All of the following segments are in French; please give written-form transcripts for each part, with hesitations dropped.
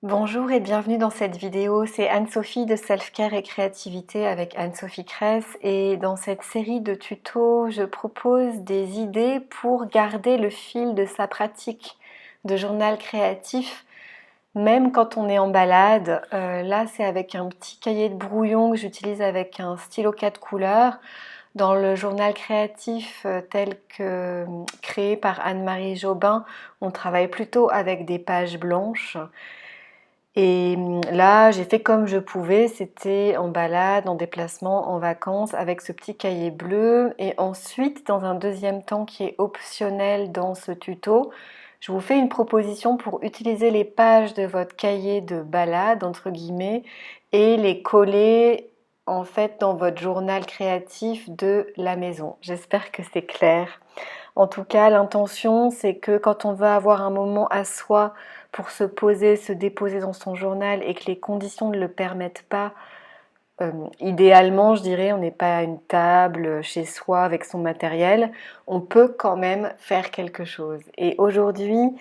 Bonjour et bienvenue dans cette vidéo, c'est Anne-Sophie de Self-Care et Créativité avec Anne-Sophie Cress et dans cette série de tutos, je propose des idées pour garder le fil de sa pratique de journal créatif même quand on est en balade. Là c'est avec un petit cahier de brouillon que j'utilise avec un stylo 4 couleurs. Dans le journal créatif tel que créé par Anne-Marie Jobin, on travaille plutôt avec des pages blanches. Et là, j'ai fait comme je pouvais, c'était en balade, en déplacement, en vacances, avec ce petit cahier bleu. Et ensuite, dans un deuxième temps qui est optionnel dans ce tuto, je vous fais une proposition pour utiliser les pages de votre cahier de balade, entre guillemets, et les coller en fait dans votre journal créatif de la maison. J'espère que c'est clair. En tout cas, l'intention, c'est que quand on va avoir un moment à soi pour se poser, se déposer dans son journal et que les conditions ne le permettent pas, idéalement, je dirais, on n'est pas à une table chez soi avec son matériel, on peut quand même faire quelque chose. Et aujourd'hui,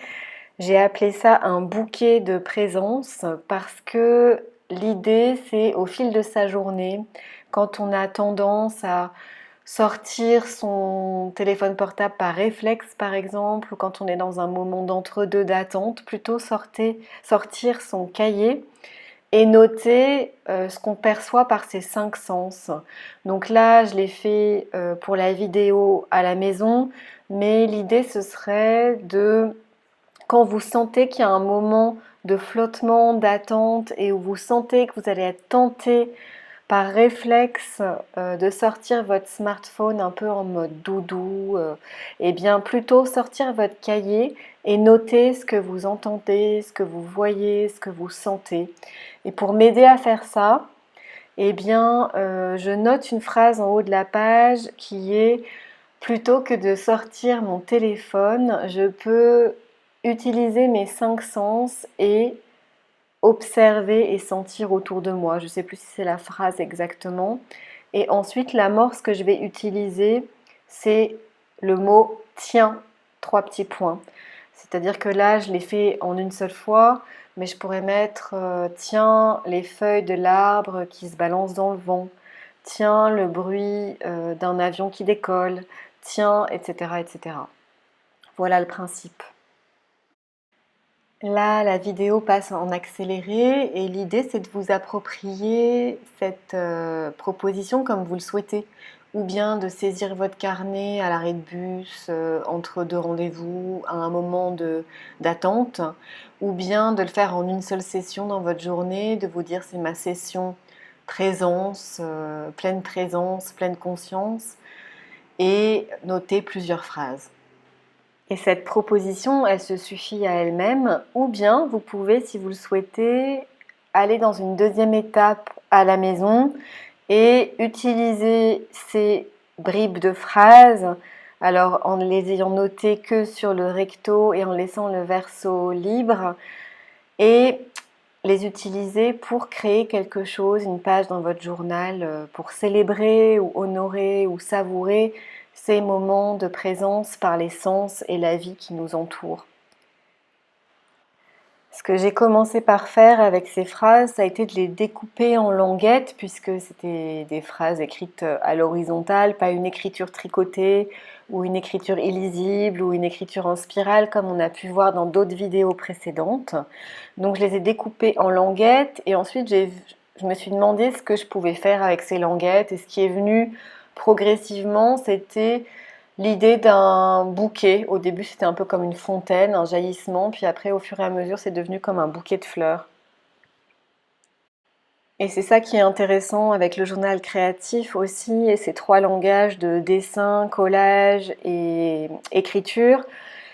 j'ai appelé ça un bouquet de présence parce que l'idée, c'est au fil de sa journée, quand on a tendance à sortir son téléphone portable par réflexe par exemple, ou quand on est dans un moment d'entre-deux d'attente, plutôt sortir son cahier et noter ce qu'on perçoit par ses cinq sens. Donc là, je l'ai fait pour la vidéo à la maison, mais l'idée ce serait de, quand vous sentez qu'il y a un moment de flottement, d'attente et où vous sentez que vous allez être tenté par réflexe de sortir votre smartphone un peu en mode doudou, et bien plutôt sortir votre cahier et noter ce que vous entendez, ce que vous voyez, ce que vous sentez. Et pour m'aider à faire ça, eh bien, je note une phrase en haut de la page qui est: plutôt que de sortir mon téléphone, je peux utiliser mes cinq sens et observer et sentir autour de moi. Je ne sais plus si c'est la phrase exactement. Et ensuite, l'amorce que je vais utiliser, c'est le mot tiens, trois petits points. C'est-à-dire que là, je l'ai fait en une seule fois, mais je pourrais mettre tiens, les feuilles de l'arbre qui se balancent dans le vent, tiens, le bruit d'un avion qui décolle, tiens, etc., etc. Voilà le principe. Là, la vidéo passe en accéléré et l'idée, c'est de vous approprier cette proposition comme vous le souhaitez, ou bien de saisir votre carnet à l'arrêt de bus, entre deux rendez-vous, à un moment d'attente, ou bien de le faire en une seule session dans votre journée, de vous dire c'est ma session présence, pleine conscience, et noter plusieurs phrases. Et cette proposition, elle se suffit à elle-même, ou bien vous pouvez, si vous le souhaitez, aller dans une deuxième étape à la maison et utiliser ces bribes de phrases, alors en ne les ayant notées que sur le recto et en laissant le verso libre, et les utiliser pour créer quelque chose, une page dans votre journal, pour célébrer ou honorer ou savourer ces moments de présence par les sens et la vie qui nous entoure. Ce que j'ai commencé par faire avec ces phrases, ça a été de les découper en languettes, puisque c'était des phrases écrites à l'horizontale, pas une écriture tricotée ou une écriture illisible ou une écriture en spirale comme on a pu voir dans d'autres vidéos précédentes. Donc je les ai découpées en languettes et ensuite je me suis demandé ce que je pouvais faire avec ces languettes, et ce qui est venu progressivement, c'était l'idée d'un bouquet. Au début, c'était un peu comme une fontaine, un jaillissement, puis après, au fur et à mesure, c'est devenu comme un bouquet de fleurs. Et c'est ça qui est intéressant avec le journal créatif aussi, et ces trois langages de dessin, collage et écriture,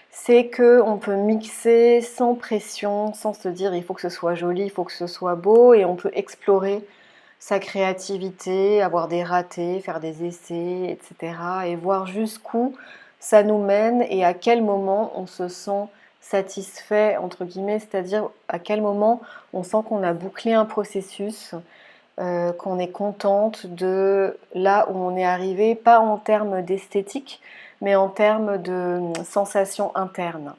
c'est que on peut mixer sans pression, sans se dire il faut que ce soit joli, il faut que ce soit beau, et on peut explorer sa créativité, avoir des ratés, faire des essais, etc. Et voir jusqu'où ça nous mène et à quel moment on se sent satisfait, entre guillemets, c'est-à-dire à quel moment on sent qu'on a bouclé un processus, qu'on est contente de là où on est arrivé, pas en termes d'esthétique, mais en termes de sensations internes.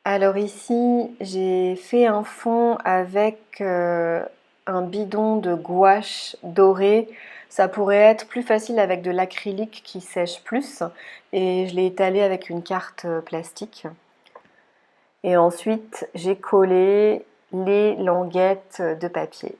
Alors ici, j'ai fait un fond avec un bidon de gouache doré. Ça pourrait être plus facile avec de l'acrylique qui sèche plus. Et je l'ai étalé avec une carte plastique. Et ensuite, j'ai collé les languettes de papier.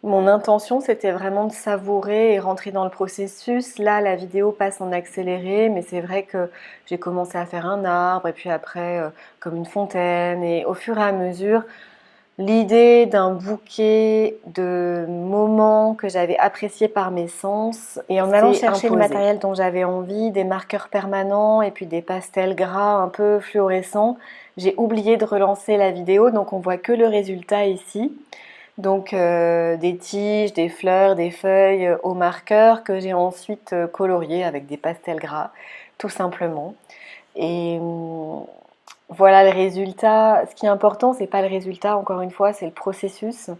Mon intention, c'était vraiment de savourer et rentrer dans le processus. Là, la vidéo passe en accéléré, mais c'est vrai que j'ai commencé à faire un arbre et puis après comme une fontaine. Et au fur et à mesure, l'idée d'un bouquet de moments que j'avais appréciés par mes sens et en allant chercher le matériel dont j'avais envie, des marqueurs permanents et puis des pastels gras un peu fluorescents, j'ai oublié de relancer la vidéo, donc on voit que le résultat ici. Donc des tiges, des fleurs, des feuilles au marqueur que j'ai ensuite coloriées avec des pastels gras, tout simplement. Et voilà le résultat. Ce qui est important, c'est pas le résultat, encore une fois, c'est le processus.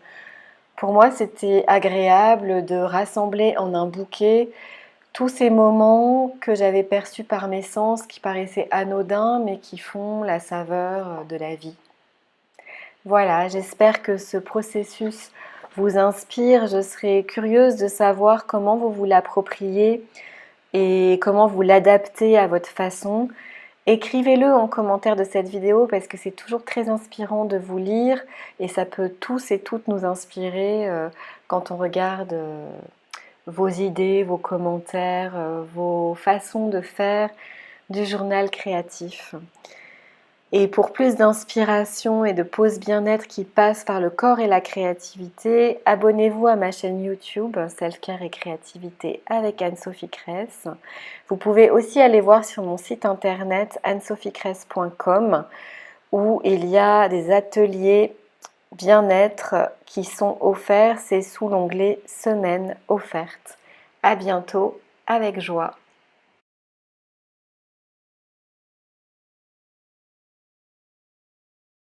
Pour moi, c'était agréable de rassembler en un bouquet tous ces moments que j'avais perçus par mes sens, qui paraissaient anodins, mais qui font la saveur de la vie. Voilà, j'espère que ce processus vous inspire. Je serais curieuse de savoir comment vous vous l'appropriez et comment vous l'adaptez à votre façon. Écrivez-le en commentaire de cette vidéo parce que c'est toujours très inspirant de vous lire et ça peut tous et toutes nous inspirer quand on regarde vos idées, vos commentaires, vos façons de faire du journal créatif. Et pour plus d'inspiration et de pause bien-être qui passe par le corps et la créativité, abonnez-vous à ma chaîne YouTube Self-Care et Créativité avec Anne-Sophie Cress. Vous pouvez aussi aller voir sur mon site internet annesophiecress.com où il y a des ateliers bien-être qui sont offerts. C'est sous l'onglet Semaine offerte. À bientôt avec joie.